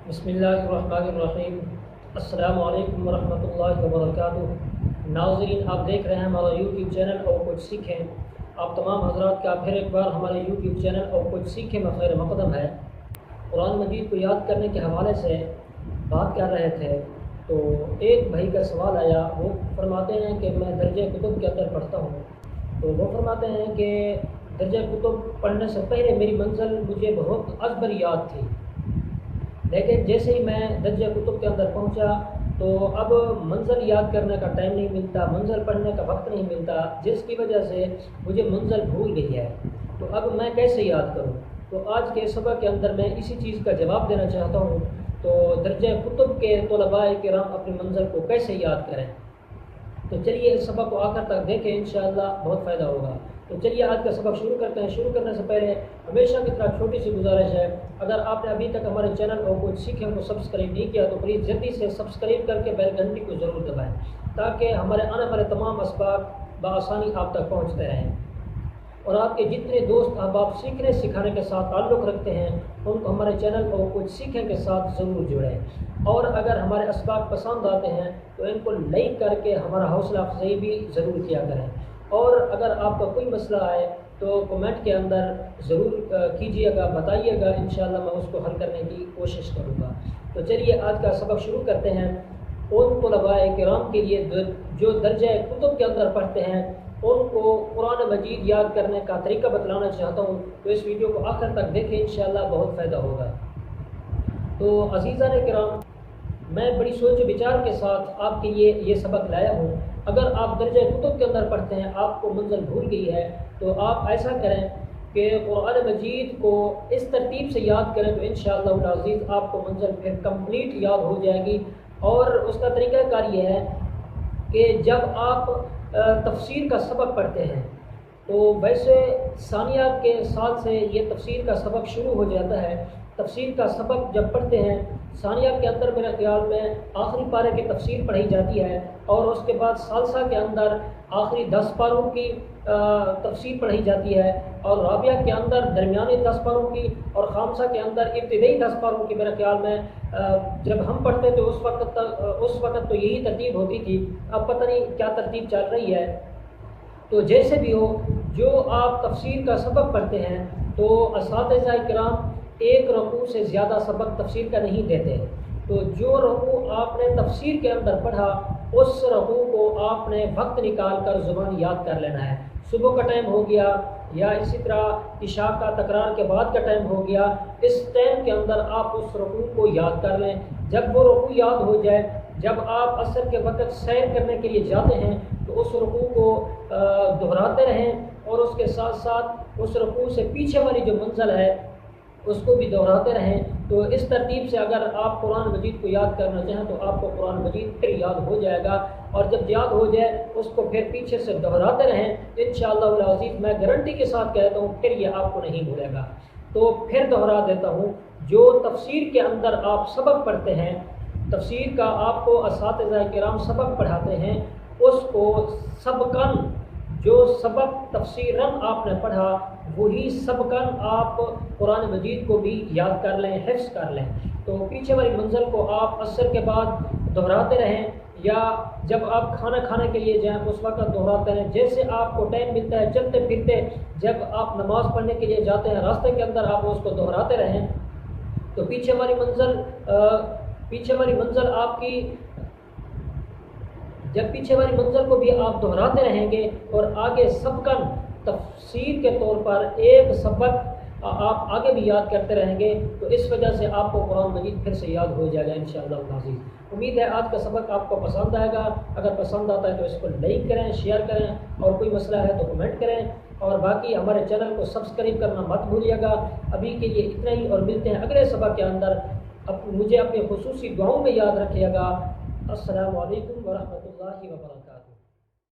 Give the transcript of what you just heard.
بسم اللہ الرحمن الرحیم۔ السلام علیکم ورحمۃ اللہ وبرکاتہ۔ ناظرین، آپ دیکھ رہے ہیں ہمارا یوٹیوب چینل اور کچھ سیکھیں۔ آپ تمام حضرات کا پھر ایک بار ہمارے یوٹیوب چینل اور کچھ سیکھیں میں خیر مقدم ہے۔ قرآن مجید کو یاد کرنے کے حوالے سے بات کر رہے تھے تو ایک بھائی کا سوال آیا۔ وہ فرماتے ہیں کہ میں درجہ کتب کے اندر پڑھتا ہوں، تو وہ فرماتے ہیں کہ درجہ کتب پڑھنے سے پہلے میری منزل مجھے بہت ازبر یاد تھی، لیکن جیسے ہی میں درجہ کتب کے اندر پہنچا تو اب منزل یاد کرنے کا ٹائم نہیں ملتا، منزل پڑھنے کا وقت نہیں ملتا، جس کی وجہ سے مجھے منزل بھول گئی ہے۔ تو اب میں کیسے یاد کروں؟ تو آج کے سبق کے اندر میں اسی چیز کا جواب دینا چاہتا ہوں۔ تو درجہ کتب کے طلباء کرام اپنی منزل کو کیسے یاد کریں؟ تو چلیے اس سبق کو آخر تک دیکھیں، انشاءاللہ بہت فائدہ ہوگا۔ تو چلیے آج کا سبق شروع کرتے ہیں۔ شروع کرنے سے پہلے ہمیشہ کی طرح چھوٹی سی گزارش ہے، اگر آپ نے ابھی تک ہمارے چینل اور کچھ سیکھیں کو سبسکرائب نہیں کیا تو پلیز جلدی سے سبسکرائب کر کے بیل گھنٹی کو ضرور دبائیں تاکہ ہمارے آنے والے تمام اسباق بآسانی آپ تک پہنچتے رہیں، اور آپ کے جتنے دوست احباب سیکھنے سکھانے کے ساتھ تعلق رکھتے ہیں ان کو ہمارے چینل اور کچھ سیکھیں کے ساتھ ضرور جڑیں، اور اگر ہمارے اسباق پسند آتے ہیں تو ان کو لائک کر کے ہمارا حوصلہ افزائی بھی ضرور کیا کریں، اور اگر آپ کا کوئی مسئلہ آئے تو کمنٹ کے اندر ضرور کیجیے گا، بتائیے گا، انشاءاللہ میں اس کو حل کرنے کی کوشش کروں گا۔ تو چلیے آج کا سبق شروع کرتے ہیں۔ ان طلباء کرام کے لیے جو درجہ کتب کے اندر پڑھتے ہیں ان کو قرآن مجید یاد کرنے کا طریقہ بتلانا چاہتا ہوں، تو اس ویڈیو کو آخر تک دیکھیں، انشاءاللہ بہت فائدہ ہوگا۔ تو عزیزان کرام، میں بڑی سوچ و بچار کے ساتھ آپ کے لیے یہ سبق لایا ہوں۔ اگر آپ درجہ کتب کے اندر پڑھتے ہیں، آپ کو منزل بھول گئی ہے، تو آپ ایسا کریں کہ قرآن مجید کو اس ترتیب سے یاد کریں تو انشاءاللہ العزیز آپ کو منزل پھر کمپلیٹ یاد ہو جائے گی۔ اور اس کا طریقہ کار یہ ہے کہ جب آپ تفسیر کا سبق پڑھتے ہیں تو ویسے ثانیہ کے سال سے یہ تفسیر کا سبق شروع ہو جاتا ہے۔ تفسیر کا سبق جب پڑھتے ہیں ثانیہ کے اندر میرے خیال میں آخری پارے کی تفسیر پڑھی جاتی ہے، اور اس کے بعد ثالثہ کے اندر آخری 10 پاروں کی تفسیر پڑھی جاتی ہے، اور رابعہ کے اندر درمیانی 10 پاروں کی، اور خامسہ کے اندر ابتدائی 10 پاروں کی۔ میرے خیال میں جب ہم پڑھتے تو اس وقت تو یہی ترتیب ہوتی تھی، اب پتہ نہیں کیا ترتیب چل رہی ہے۔ تو جیسے بھی ہو، جو آپ تفسیر کا سبق پڑھتے ہیں تو اساتذہ کرام ایک رکوع سے زیادہ سبق تفسیر کا نہیں دیتے، تو جو رکوع آپ نے تفسیر کے اندر پڑھا اس رکوع کو آپ نے وقت نکال کر زبان یاد کر لینا ہے۔ صبح کا ٹائم ہو گیا یا اسی طرح عشاء کا تکرار کے بعد کا ٹائم ہو گیا، اس ٹائم کے اندر آپ اس رکوع کو یاد کر لیں۔ جب وہ رکوع یاد ہو جائے، جب آپ عصر کے وقت سیر کرنے کے لیے جاتے ہیں تو اس رکوع کو دہراتے رہیں، اور اس کے ساتھ ساتھ اس رکوع سے پیچھے والی جو منزل ہے اس کو بھی دہراتے رہیں۔ تو اس ترتیب سے اگر آپ قرآن مجید کو یاد کرنا چاہیں تو آپ کو قرآن مجید پھر یاد ہو جائے گا، اور جب یاد ہو جائے اس کو پھر پیچھے سے دہراتے رہیں، انشاءاللہ العزیز میں گارنٹی کے ساتھ کہتا ہوں پھر یہ آپ کو نہیں بھولے گا۔ تو پھر دہرا دیتا ہوں، جو تفسیر کے اندر آپ سبق پڑھتے ہیں، تفسیر کا آپ کو اساتذہ کرام سبق پڑھاتے ہیں، اس کو سبقاً جو سبق تفسیراً آپ نے پڑھا وہی سبقاً آپ قرآن مجید کو بھی یاد کر لیں، حفظ کر لیں۔ تو پیچھے والی منزل کو آپ عصر کے بعد دہراتے رہیں، یا جب آپ کھانا کھانے کے لیے جائیں اس وقت دہراتے رہیں، جیسے آپ کو ٹائم ملتا ہے چلتے پھرتے، جب آپ نماز پڑھنے کے لیے جاتے ہیں راستے کے اندر آپ اس کو دہراتے رہیں، تو پیچھے والی منزل آپ کی، جب پیچھے والی منزل کو بھی آپ دہراتے رہیں گے اور آگے سبقاً تفسیر کے طور پر ایک سبق آپ آگے بھی یاد کرتے رہیں گے، تو اس وجہ سے آپ کو قرآن مجید پھر سے یاد ہو جائے گا انشاءاللہ العزیز۔ امید ہے آج کا سبق آپ کو پسند آئے گا۔ اگر پسند آتا ہے تو اس کو لائک کریں، شیئر کریں، اور کوئی مسئلہ ہے تو کمنٹ کریں، اور باقی ہمارے چینل کو سبسکرائب کرنا مت بھولیے گا۔ ابھی کے لیے اتنا ہی، اور ملتے ہیں اگلے سبق کے اندر۔ مجھے اپنے خصوصی دعاؤں میں یاد رکھیے گا۔ السلام علیکم ورحمۃ اللہ وبرکاتہ۔